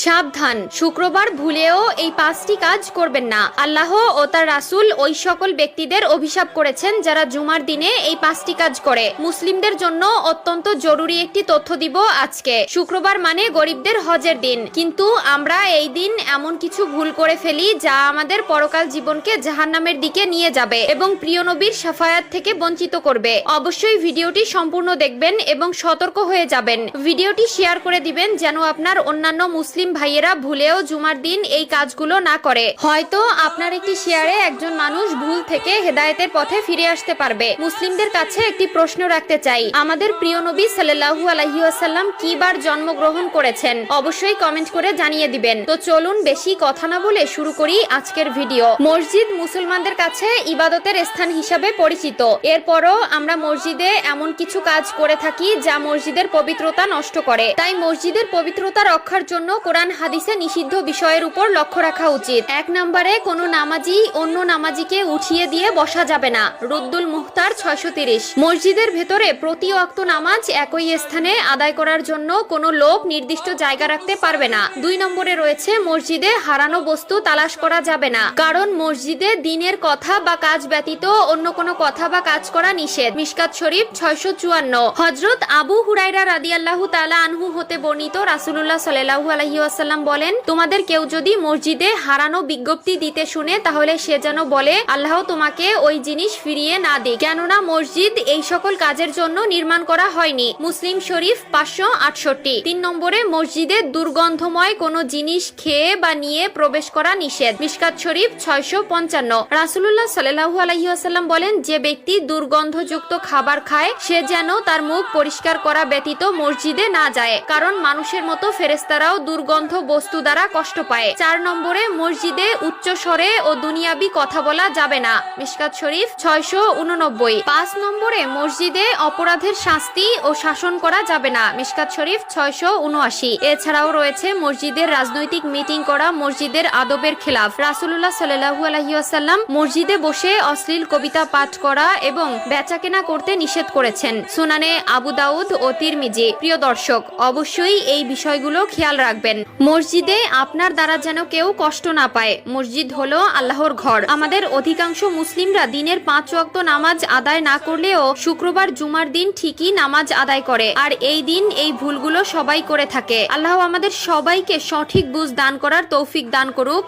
সাবধান, শুক্রবার ভুলেও এই 5টি কাজ করবেন না। আল্লাহ ও তার রাসূল ওই সকল ব্যক্তিদের অভিশাপ করেছেন যারা জুমার দিনে এই 5টি কাজ করে। মুসলিমদের জন্য অত্যন্ত জরুরি একটি তথ্য দিব আজকে। শুক্রবার মানে গরিবদের হজের দিন, কিন্তু আমরা এই দিন এমন কিছু ভুল করে ফেলি যা আমাদের পরকাল জীবনকে জাহান্নামের দিকে নিয়ে যাবে এবং প্রিয় নবীর শাফায়াত থেকে বঞ্চিত করবে। অবশ্যই ভিডিওটি সম্পূর্ণ দেখবেন এবং সতর্ক হয়ে যাবেন। ভিডিওটি শেয়ার করে দিবেন যেন আপনার অন্যান্য মুসলিম ভাইয়েরা ভুলেও জুমার দিন এই কাজগুলো না করে। হয়তো আপনার একটি শেয়ারে একজন মানুষ ভুল থেকে হেদায়েতের পথে ফিরে আসতে পারবে। মুসলিমদের কাছে একটি প্রশ্ন রাখতে চাই, আমাদের প্রিয় নবী সাল্লাল্লাহু আলাইহি ওয়াসাল্লাম কি বার জন্মগ্রহণ করেছেন? অবশ্যই কমেন্ট করে জানিয়ে দিবেন। তো চলুন বেশি কথা না বলে শুরু করি আজকের ভিডিও। মসজিদ মুসলমানদের কাছে ইবাদতের স্থান হিসাবে পরিচিত। এরপরও আমরা মসজিদে এমন কিছু কাজ করে থাকি যা মসজিদের পবিত্রতা নষ্ট করে। তাই মসজিদের পবিত্রতা রক্ষার জন্য কোরআন হাদিসে নিষিদ্ধ বিষয়ের উপর লক্ষ্য রাখা উচিত। 1 নম্বরে কোনো নামাজি অন্য নামাজিকে উঠিয়ে দিয়ে বসা যাবে না। রুদ্দুল মুখতার 630। মসজিদের ভেতরে প্রতি ওয়াক্ত নামাজ একই স্থানে আদায় করার জন্য কোনো লোক নির্দিষ্ট জায়গা রাখতে পারবে না। 2 নম্বরে রয়েছে মসজিদে হারানো বস্তু তালাশ করা যাবে না, কারণ মসজিদে দ্বীনের কথা বা কাজ ব্যতীত অন্য কোনো কথা বা কাজ করা নিষেধ। মিশকাত শরীফ 654। হযরত আবু হুরায়রা রাদিয়াল্লাহু তাআলা আনহু হতে বর্ণিত, রাসূলুল্লাহ সাল্লাল্লাহু আলাইহি ওয়াসাল্লাম বলেন, তোমাদের কেউ যদি মসজিদে হারানো বিজ্ঞপ্তি দিতে শুনে তাহলে সে যেন বলে, আল্লাহ তোমাকে ওই জিনিস ফিরিয়ে না দিক, কেননা মসজিদ এই সকল কাজের জন্য নির্মাণ করা হয়নি। মুসলিম শরীফ 568। 3 নম্বরে মসজিদে দুর্গন্ধময় কোনো জিনিস খেয়ে বা নিয়ে প্রবেশ করা নিষেধ। মিশকাত শরীফ 655। রাসূলুল্লাহ সাল্লাল্লাহু আলাইহি ওয়াসাল্লাম বলেন, যে ব্যক্তি দুর্গন্ধযুক্ত খাবার খায় সে যেন তার মুখ পরিষ্কার করা ব্যতীত মসজিদে না যায়, কারণ মানুষের মতো ফেরেশতারাও দুর্গন্ধ বস্তু দ্বারা কষ্ট পায়। 4 নম্বরে মসজিদে উচ্চ স্বরে ও দুনিয়াবি কথা বলা যাবে না। মিশকাত শরীফ 689। 5 নম্বরে মসজিদে অপরাধের শাস্তি ও শাসন করা যাবে না। মিশকাত শরীফ 679। এছাড়াও রয়েছে মসজিদের রাজনৈতিক মিটিং করা মসজিদের আদবের খেলাফ। রাসূলুল্লাহ সাল্লাল্লাহু আলাইহি ওয়াসাল্লাম মসজিদে বসে অশ্লীল কবিতা পাঠ করা এবং বেচাকেনা করতে নিষেধ করেছেন। সুনানে আবু দাউদ ও তিরমিজি। প্রিয় দর্শক, অবশ্যই এই বিষয়গুলো খেয়াল রাখবেন। মসজিদে আপনার দ্বারা যেন কেউ কষ্ট না পায়। মসজিদ হলো আল্লাহর ঘর। আমাদের অধিকাংশ মুসলিমরা দিনের 5 ওয়াক্ত নামাজ আদায় না করলেও শুক্রবার জুমার দিন ঠিকই নামাজ আদায় করে, আর এই দিন এই ভুলগুলো সবাই করে থাকে। আল্লাহ আমাদের সবাইকে সঠিক বুঝ দান করার তৌফিক দান করুক।